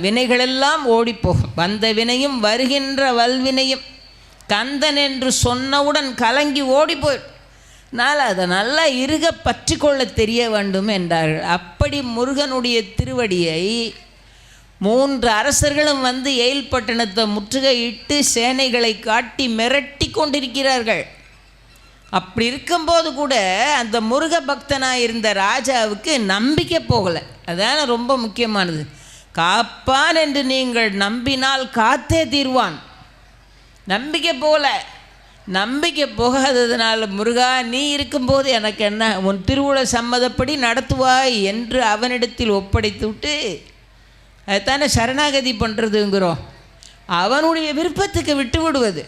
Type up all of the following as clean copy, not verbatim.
வினைகளெல்லாம் ஓடிப்போகும். வந்த வினையும் வருகின்ற வல்வினையும் கந்தன் என்று சொன்னவுடன் கலங்கி ஓடி போயிடும். அதை நல்லா இருக பற்றி கொள்ள தெரிய வேண்டும் என்றார்கள். அப்படி முருகனுடைய திருவடியை 3 அரசர்களும் வந்து எயில்பட்டணத்தை முற்றுகையிட்டு சேனைகளை காட்டி மிரட்டி கொண்டிருக்கிறார்கள். அப்படி இருக்கும்போது கூட அந்த முருக பக்தனாக இருந்த ராஜாவுக்கு நம்பிக்கை போகலை. அதான ரொம்ப முக்கியமானது. காப்பான் என்று நீங்கள் நம்பினால் காத்தே தீர்வான். நம்பிக்கை போகல. நம்பிக்கை போகாததுனால முருகா நீ இருக்கும்போது எனக்கு என்ன, உன் திருவுள சம்மதப்படி நடத்துவாய் என்று அவனிடத்தில் ஒப்படைத்து விட்டு அதுதானே சரணாகதி பண்ணுறதுங்கிறோம். அவனுடைய விருப்பத்துக்கு விட்டு விடுவது.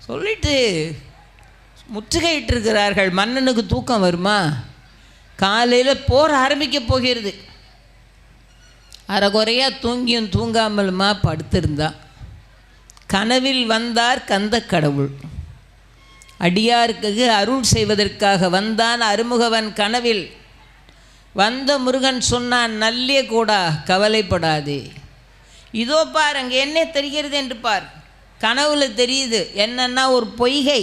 சொல்லிட்டு முற்றுகையிட்டிருக்கிறார்கள். மன்னனுக்கு தூக்கம் வருமா? காலையில் போர் ஆரம்பிக்க போகிறது. அரைகுறையாக தூங்கியும் தூங்காமலுமா படுத்திருந்தான். கனவில் வந்தார் கந்த கடவுள். அடியாருக்கு அருள் செய்வதற்காக வந்தான் அருமுகவன். கனவில் வந்த முருகன் சொன்னான், நல்லே கூடா கவலைப்படாதே, இதோ பார் அங்கே என்ன தெரிகிறது என்று பார். கனவுல தெரியுது என்னன்னா ஒரு பொய்கை.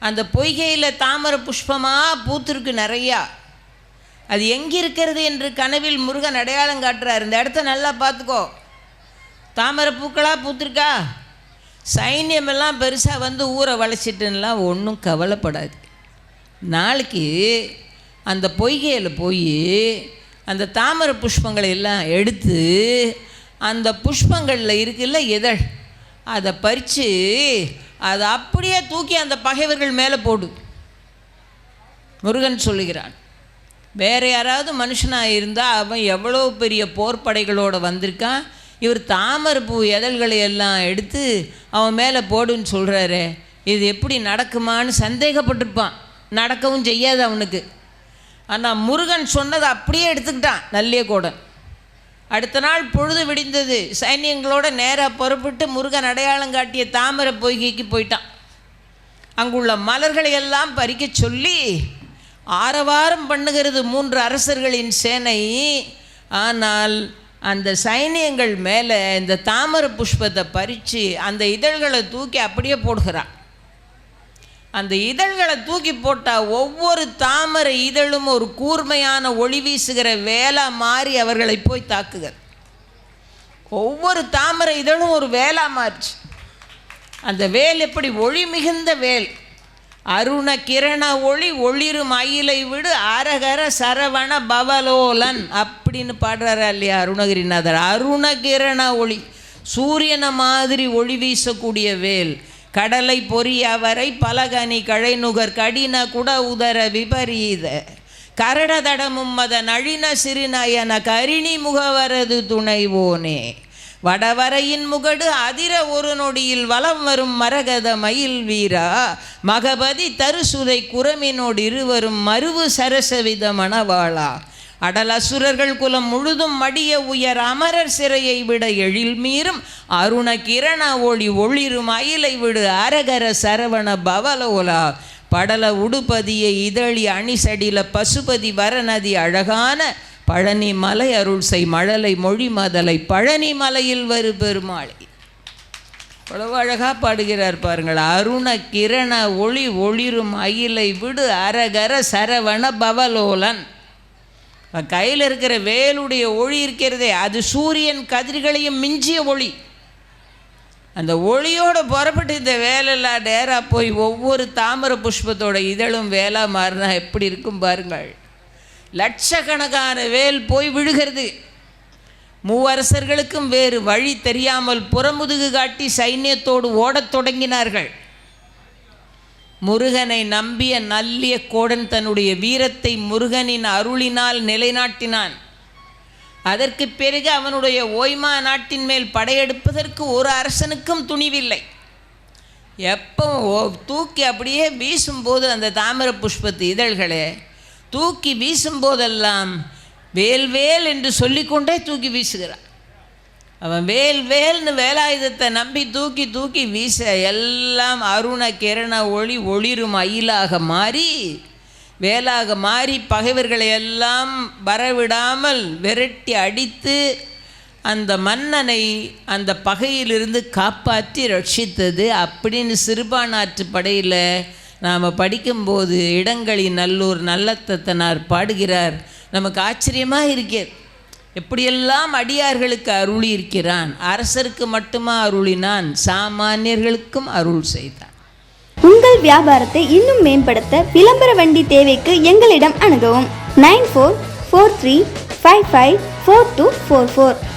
அந்த பொய்கையில் தாமரை புஷ்பமாக பூத்திருக்கு நிறையா. அது எங்கே இருக்கிறது என்று கனவில் முருகன் அடையாளம் காட்டுறார். இந்த இடத்த நல்லா பார்த்துக்கோ, தாமரை பூக்களாக பூத்திருக்கா. சைன்யமெல்லாம் பெருசாக வந்து ஊரை வளைச்சிட்டுலாம் ஒன்றும் கவலைப்படாது. நாளைக்கு அந்த பொய்கையில் போய் அந்த தாமரை புஷ்பங்களை எல்லாம் எடுத்து அந்த புஷ்பங்களில் இருக்குல்ல இதழ், அதை பறித்து அதை அப்படியே தூக்கி அந்த பகைவர்கள் மேலே போடு முருகன் சொல்லுகிறான். வேறு யாராவது மனுஷனாக இருந்தால் அவன் எவ்வளோ பெரிய போர்ப்படைகளோடு வந்திருக்கான், இவர் தாமரை பூ இதழ்களை எல்லாம் எடுத்து அவன் மேலே போடுன்னு சொல்கிறாரு, இது எப்படி நடக்குமான்னு சந்தேகப்பட்டிருப்பான். நடக்கவும் செய்யாது அவனுக்கு. ஆனால் முருகன் சொன்னதை அப்படியே எடுத்துக்கிட்டான் நல்லியகோடன். அடுத்த நாள் பொழுது விடிந்தது. சைன்யங்களோட நேராக புறப்பட்டு முருகன் அடையாளம் காட்டிய தாமரை பொய்கைக்கு போயிட்டான். அங்குள்ள மலர்களை எல்லாம் பறிக்க சொல்லி ஆரவாரம் பண்ணுகிறது 3 அரசர்களின் சேனை. ஆனால் அந்த சைனியங்கள் மேலே இந்த தாமரை புஷ்பத்தை பறித்து அந்த இதழ்களை தூக்கி அப்படியே போடுகிறான். அந்த இதழ்களை தூக்கி போட்டால் ஒவ்வொரு தாமரை இதழும் ஒரு கூர்மையான ஒளி வீசுகிற வேலா மாறி அவர்களை போய் தாக்குகிறது. ஒவ்வொரு தாமரை இதழும் ஒரு வேலா மாறிச்சு. அந்த வேல் எப்படி ஒளி மிகுந்த வேல். அருண கிரண ஒளி ஒளிரும் அயிலை விடு அரகர சரவண பவலோலன் அப்படின்னு பாடுறாரா இல்லையா அருணகிரிநாதர். அருண கிரண ஒளி, சூரியனை மாதிரி ஒளி வீசக்கூடிய வேல். கடலை பொரிய அவரை பலகனி கழைநுகர் கடின குட உதர விபரீத கரடதடமும் மத நழின சிறுநயன கரிணி முகவரது துணைவோனே வடவரையின் முகடு அதிர ஒரு நொடியில் வலம் வரும் மரகத மயில் வீரா மகபதி தருசுதை குரமினோடு இருவரும் மருவு சரசவித மணவாளா அடலசுரர்கள் குலம் முழுதும் மடிய உயர் அமரர் சிறையை விட எழில் மீறும் அருண கிரண ஒளி ஒளிரும் அயிலை விடு அரகர சரவண பவலோலா படல உடுபதியை இதழி அணிசடில பசுபதி வரநதி அழகான பழனி மலை அருள் செய் மழலை மொழி மதலை பழனி மலையில் வரு பெருமாளை. அவ்வளவு அழகாக பாடுகிறார் பாருங்கள். அருண கிரண ஒளி ஒளிரும் அயிலை விடு அரகர சரவண பவலோலன். கையில் இருக்கிற வேலுடைய ஒளி இருக்கிறதே அது சூரியன் கதிர்களையும் மிஞ்சிய ஒளி. அந்த ஒளியோடு புறப்பட்டு இந்த வேலெல்லாம் நேராக போய் ஒவ்வொரு தாமரை புஷ்பத்தோட இதழும் வேலா மாறினா எப்படி இருக்கும் பாருங்கள். லட்சக்கணக்கான வேல் போய் விழுகிறது. 3 அரசர்களுக்கும் வேறு வழி தெரியாமல் புறமுதுகு காட்டி சைன்யத்தோடு ஓடத் தொடங்கினார்கள். முருகனை நம்பிய நல்லிய கோடன் தன்னுடைய வீரத்தை முருகனின் அருளினால் நிலைநாட்டினான். அதற்கு பிறகு அவனுடைய ஓய்மா நாட்டின் மேல் படையெடுப்பதற்கு ஒரு அரசனுக்கும் துணிவில்லை. எப்போ தூக்கி அப்படியே வீசும்போது அந்த தாமரை புஷ்பத்து இதழ்களை தூக்கி வீசும்போதெல்லாம் வேல் வேல் என்று சொல்லிக்கொண்டே தூக்கி வீசுகிறான். அவன் வேல் வேல்னு வேலாயுதத்தை நம்பி தூக்கி தூக்கி வீச எல்லாம் அருண கிரண ஒளி ஒளிரும் அயிலாக மாறி வேலாக மாறி பகைவர்களை எல்லாம் வரவிடாமல் விரட்டி அடித்து அந்த மன்னனை அந்த பகையிலிருந்து காப்பாற்றி ரட்சித்தது அப்படின்னு சிறுபானாற்று படையில் நாம் படிக்கும்போது இடங்களி நல்லூர் நல்லத்தத்தனார் பாடுகிறார். நமக்கு ஆச்சரியமாக இருக்கிறது. எப்படியெல்லாம் அடியார்களுக்கு அருளி இருக்கிறான். அரசருக்கு மட்டுமா அருளினான், சாமானியர்களுக்கும் அருள் செய்தான். உங்கள் வியாபாரத்தை இன்னும் மேம்படுத்த விளம்பர வண்டி தேவைக்கு எங்களிடம் அணுகவும். 9443554244